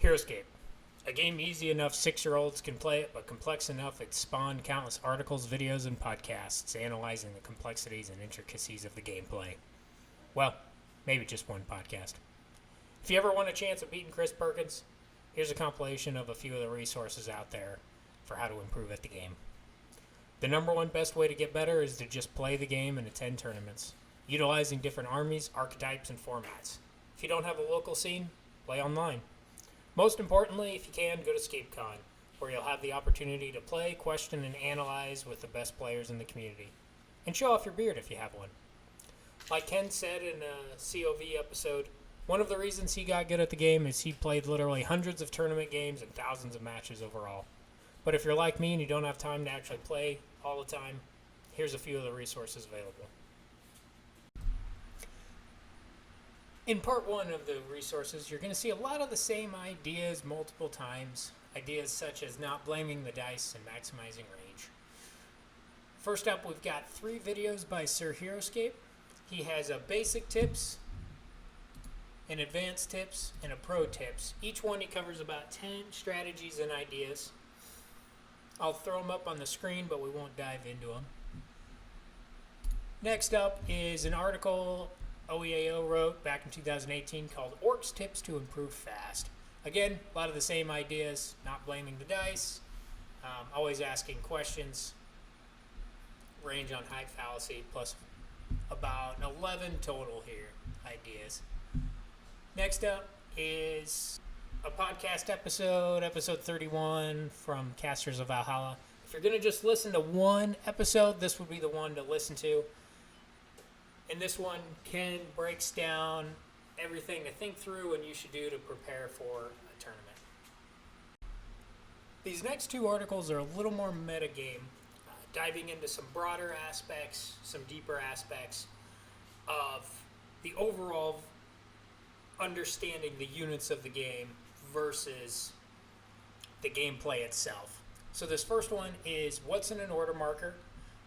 HeroScape. A game easy enough 6-year-olds can play it, but complex enough it spawned countless articles, videos, and podcasts analyzing the complexities and intricacies of the gameplay. Well, maybe just one podcast. If you ever want a chance at beating Chris Perkins, here's a compilation of a few of the resources out there for how to improve at the game. The number one best way to get better is to just play the game and attend tournaments, utilizing different armies, archetypes, and formats. If you don't have a local scene, play online. Most importantly, if you can, go to ScapeCon, where you'll have the opportunity to play, question, and analyze with the best players in the community. And show off your beard if you have one. Like Ken said in a COV episode, one of the reasons he got good at the game is he played literally hundreds of tournament games and thousands of matches overall. But if you're like me and you don't have time to actually play all the time, here's a few of the resources available. In part one of the resources, you're going to see a lot of the same ideas multiple times. Ideas such as not blaming the dice and maximizing range. First up, we've got 3 videos by Sir HeroScape. He has a basic tips, an advanced tips, and a pro tips. Each one he covers about 10 strategies and ideas. I'll throw them up on the screen, but we won't dive into them. Next up is an article OEAO wrote back in 2018 called Orcs Tips to Improve Fast. Again, a lot of the same ideas, not blaming the dice, always asking questions, range on height fallacy, plus about 11 total here ideas. Next up is a podcast episode 31 from Casters of Valhalla. If you're going to just listen to one episode, this would be the one to listen to. In this one, Ken breaks down everything to think through and you should do to prepare for a tournament. These next 2 articles are a little more metagame, diving into some broader aspects, some deeper aspects of the overall understanding the units of the game versus the gameplay itself. So this first one is What's in an Order Marker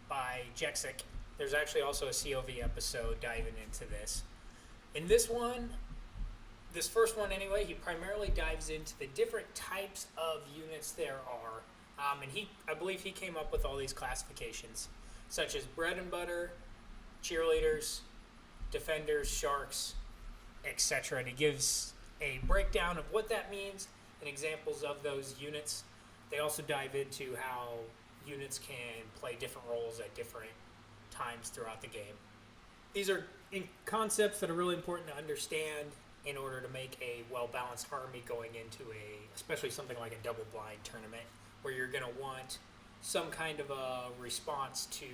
by Jexic. There's actually also a COV episode diving into this. In this one, this first one anyway, he primarily dives into the different types of units there are. And I believe he came up with all these classifications, such as bread and butter, cheerleaders, defenders, sharks, etc. And he gives a breakdown of what that means and examples of those units. They also dive into how units can play different roles at different times throughout the game. These are concepts that are really important to understand in order to make a well-balanced army going into especially something like a double-blind tournament, where you're going to want some kind of a response to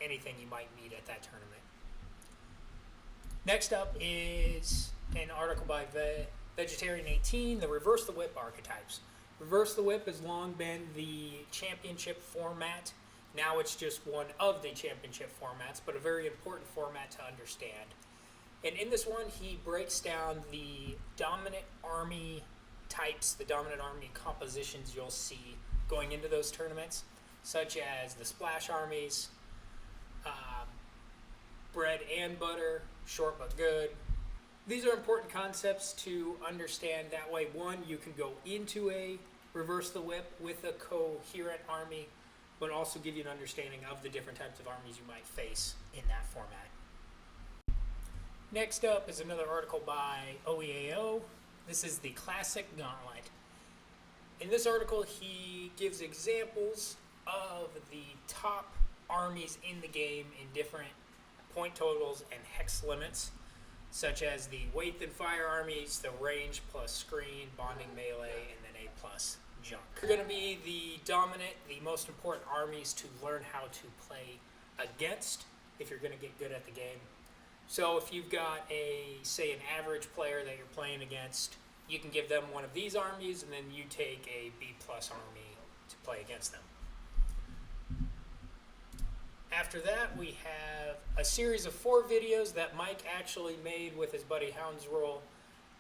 anything you might meet at that tournament. Next up is an article by Vegetarian18, the Reverse the Whip Archetypes. Reverse the Whip has long been the championship format. Now it's just one of the championship formats, but a very important format to understand. And in this one, he breaks down the dominant army types, the dominant army compositions you'll see going into those tournaments, such as the splash armies, bread and butter, short but good. These are important concepts to understand. That way, one, you can go into a Reverse the Whip with a coherent army, but also give you an understanding of the different types of armies you might face in that format. Next up is another article by OEAO. This is the Classic Gauntlet. In this article, he gives examples of the top armies in the game in different point totals and hex limits, such as the Weight and Fire armies, the range plus screen, bonding melee, and then A plus junk. They're going to be the dominant, the most important armies to learn how to play against if you're going to get good at the game. So if you've got say an average player that you're playing against, you can give them one of these armies and then you take a B plus army to play against them. After that, we have a series of 4 videos that Mike actually made with his buddy Houndsroll,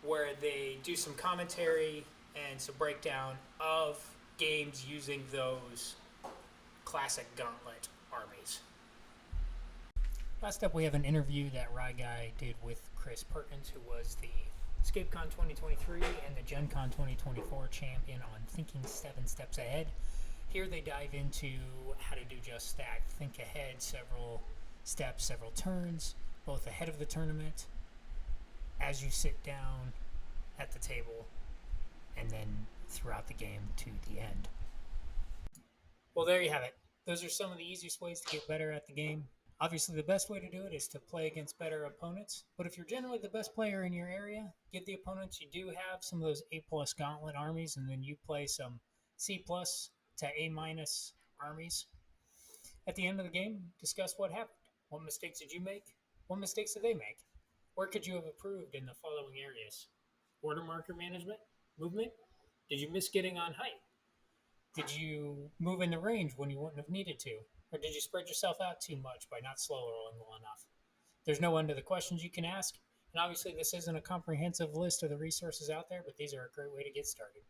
where they do some commentary and some breakdown of games using those Classic Gauntlet armies. Last up, we have an interview that Ryguy did with Chris Perkins, who was the ScapeCon 2023 and the Gen Con 2024 champion on Thinking 7 Steps Ahead. Here they dive into how to do just that. Think ahead several steps, several turns, both ahead of the tournament, as you sit down at the table, and then throughout the game to the end. Well, there you have it. Those are some of the easiest ways to get better at the game. Obviously, the best way to do it is to play against better opponents. But if you're generally the best player in your area, give the opponents you do have some of those A+ gauntlet armies, and then you play some C+ to A- armies. At the end of the game, discuss what happened. What mistakes did you make? What mistakes did they make? Where could you have improved in the following areas? Order marker management? Movement? Did you miss getting on height? Did you move in the range when you wouldn't have needed to? Or did you spread yourself out too much by not slow rolling well enough? There's no end to the questions you can ask. And obviously, this isn't a comprehensive list of the resources out there, but these are a great way to get started.